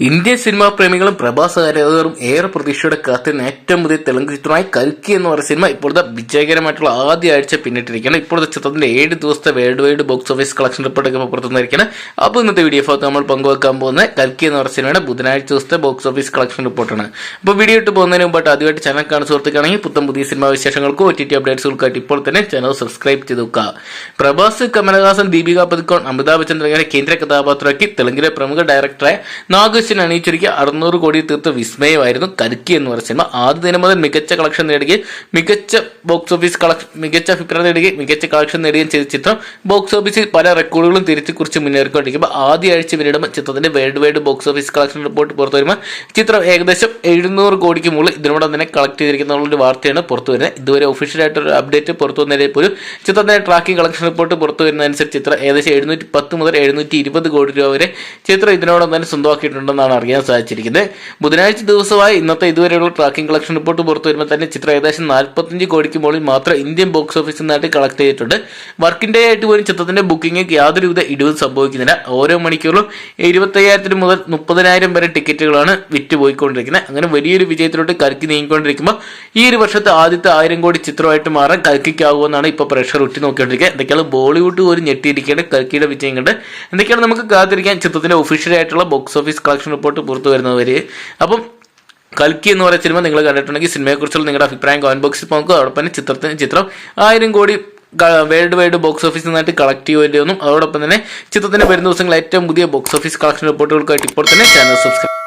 Indian cinema പ്രേമികളും Prabhas ആരാധകരും ഏറെ പ്രതീക്ഷയോടെ കാത്തിരുന്ന ഏറ്റവും പുതിയ തെലുങ്ക് ചിത്രമായ കൽക്കി എന്ന് പറയുന്ന സിനിമ ഇപ്പോഴത്തെ വിജയകരമായിട്ടുള്ള ആദ്യ ആഴ്ച പിന്നിട്ടിരിക്കുകയാണ്. ഇപ്പോഴത്തെ ചിത്രത്തിന്റെ 7 ദിവസത്തെ world wide box office collection റിപ്പോർട്ടൊക്കെ പുറത്തുനിന്നിരിക്കുകയാണ്. അപ്പോൾ ഇന്നത്തെ വീഡിയോ ഭാഗത്ത് നമ്മൾ പങ്കുവെക്കാൻ പോകുന്ന കൽക്കി എന്ന് പറയുന്ന സിനിമയുടെ ബുധനാഴ്ച ദിവസത്തെ ബോക്സ് ഓഫീസ് കളക്ഷൻ റിപ്പോർട്ടാണ്. അപ്പോൾ വീഡിയോ ഇട്ട് പോകുന്നതിന് മുമ്പായിട്ട് ആദ്യമായിട്ട് ചാനൽ കാണുന്ന സുഹൃത്തുക്കാണെങ്കിൽ പുത്തൻ പുതിയ സിനിമാ വിശേഷങ്ങൾക്കും OTT അപ്ഡേറ്റ്സുകൾക്കായിട്ട് ഇപ്പോൾ തന്നെ ചാനൽ സബ്സ്ക്രൈബ് ചെയ്ത് വെക്കുക. പ്രഭാസ്, കമലഹാസൻ, ദീപിക പദുക്കോൺ, അമിതാഭ് ബച്ചൻ തുടങ്ങിയ കേന്ദ്ര കഥാപാത്രമാക്കി തെലുങ്കിലെ പ്രമുഖ ഡയറക്ടറായ നാഗേശ്വരൻ അണിയിച്ചൊരുക്കിയ 600 കോടി തീർത്ത വിസ്മയമായിരുന്നു കൽക്കി എന്ന് പറയുന്ന സിനിമ. ആദ്യ ദിനം മുതൽ മികച്ച കളക്ഷൻ നേടുകയും മികച്ച ബോക്സ് ഓഫീസ് മികച്ച അഭിപ്രായം നേടുകയും മികച്ച കളക്ഷൻ നേടുകയും ചെയ്ത ചിത്രം ബോക്സ് ഓഫീസിൽ പല റെക്കോർഡുകളും തിരിച്ചു കുറിച്ച് മുന്നേറിക്കൊണ്ടിരിക്കുമ്പോൾ ആദ്യ ആഴ്ച പിന്നീട് ചിത്രത്തിന്റെ world wide box office collection report പുറത്തു വരുമ്പോൾ ചിത്രം ഏകദേശം 700 കോടിക്ക് മുകളിൽ ഇതിനോടൊപ്പം തന്നെ കളക്ട് ചെയ്തിരിക്കുന്ന വാർത്തയാണ് പുറത്തു വരുന്നത്. ഇതുവരെ ഒഫീഷ്യലായിട്ടൊരു അപ്ഡേറ്റ് പുറത്തു വന്നതിൽ പോലും ചിത്രത്തിന്റെ ട്രാക്കിംഗ് കളക്ഷൻ റിപ്പോർട്ട് പുറത്തു വരുന്നതനുസരിച്ച് ചിത്രം ഏകദേശം 710 മുതൽ 720 കോടി രൂപ വരെ ചിത്രം ഇതിനോടൊപ്പം തന്നെ സ്വന്തമാക്കിയിട്ടുണ്ടെന്നാണ് അറിയാൻ സാധിച്ചിരിക്കുന്നത്. ബുധനാഴ്ച ദിവസമായി ഇന്നത്തെ ഇതുവരെയുള്ള ട്രാക്കിംഗ് കളക്ഷൻ റിപ്പോർട്ട് പുറത്തു വരുമ്പോൾ തന്നെ ചിത്രം ഏകദേശം 45 കോടിക്ക് മുകളിൽ മാത്രം ഇന്ത്യൻ ബോക്സ് ഓഫീസിൽ നിന്നായിട്ട് കളക്ട് ചെയ്തിട്ടുണ്ട്. വർക്കിംഗ് ഡേ ആയിട്ട് പോലും ചിത്രത്തിന്റെ ബുക്കിംഗ് യാതൊരുവിധ ഇടിവും സംഭവിക്കുന്നില്ല. ഓരോ മണിക്കൂറിലും 25,000 മുതൽ 30,000 വരെ ടിക്കറ്റുകളാണ് വിറ്റുപോയിക്കൊണ്ടിരിക്കുന്നത്. അങ്ങനെ വലിയൊരു വിജയത്തിലോട്ട് കൽക്കി നീങ്ങിക്കൊണ്ടിരിക്കുമ്പോൾ ഈ ഒരു വർഷത്തെ ആദ്യത്തെ 1000 കോടി ചിത്രമായിട്ട് മാറാൻ കൽക്കിക്കാവുമെന്നാണ് ഇപ്പോൾ പ്രഷർ ഉറ്റി നോക്കിക്കൊണ്ടിരിക്കുക. എന്തൊക്കെയാണ് ബോളിവുഡ് പോലും ഞെട്ടിയിരിക്കേണ്ട കൽക്കിയുടെ വിജയം കണ്ട് എന്തൊക്കെയാണ് നമുക്ക് കാത്തിരിക്കാൻ ചിത്രത്തിന്റെ ഒഫീഷ്യലായിട്ടുള്ള ബോക്സ് ഓഫീസ് കളക്ഷൻ റിപ്പോർട്ട് പുറത്തു വരുന്നവര്. അപ്പം കൽക്കി എന്ന് പറയുന്ന സിനിമ നിങ്ങൾ കണ്ടിട്ടുണ്ടെങ്കിൽ സിനിമയെക്കുറിച്ചുള്ള നിങ്ങളുടെ അഭിപ്രായം കമന്റ് ബോക്സിൽ നോക്കുക. അതോടൊപ്പം തന്നെ ചിത്രം 1000 കോടി വേൾഡ് വൈഡ് ബോക്സ് ഓഫീസിൽ നിന്നായിട്ട് കളക്ട് ചെയ്യുമെന്നും അതോടൊപ്പം തന്നെ ചിത്രത്തിന്റെ വരുന്ന ദിവസങ്ങളിൽ ഏറ്റവും പുതിയ ബോക്സ് ഓഫീസ് കളക്ഷൻ റിപ്പോർട്ടുകൾക്കായിട്ട് ഇപ്പോൾ തന്നെ ചാനൽ സബ്സ്ക്രൈബ്